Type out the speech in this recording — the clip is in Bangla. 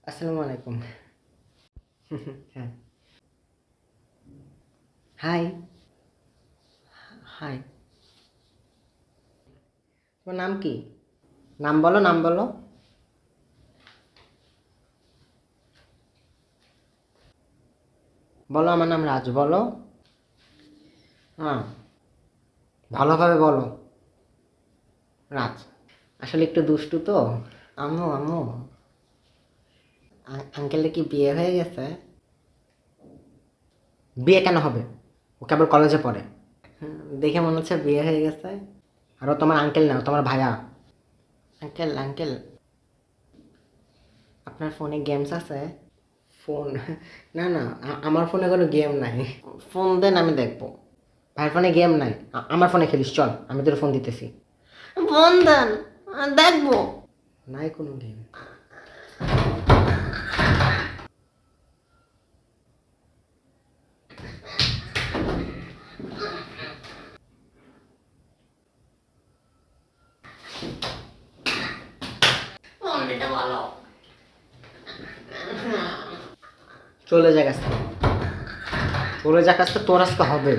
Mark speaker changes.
Speaker 1: আসসালামু আলাইকুম। হ্যাঁ। Hi, hi. তোমার নাম কি? নাম বলো, নাম বলো। বলো আমার নাম রাজ, বলো। হ্যাঁ, ভালোভাবে বলো। রাজ। আসলে একটু দুষ্টু তো। আম্মু, আম্মু, আঙ্কেলের কি বিয়ে হয়ে গেছে? বিয়ে কেন হবে? ও কেবল কলেজে পড়ে। দেখে মনে হচ্ছে বিয়ে হয়ে গেছে। আর ও তোমার আঙ্কেল না, ও তোমার ভাইয়া। আঙ্কেল, আঙ্কেল, আপনার ফোনে গেমস আছে? ফোন? না না, আমার ফোনে কোনো গেম নাই। ফোন দেন, আমি দেখবো। ভাইয়ের ফোনে গেম নাই, আমার ফোনে খেলিস, চল আমি তোর ফোন দিতেছি। ফোন দেন, দেখবো। নাই কোনো গেম। ফোন দিতে বলো। চলে যা কাছ থেকে, চলে যা কাছ থেকে, তোর আজকে হবে।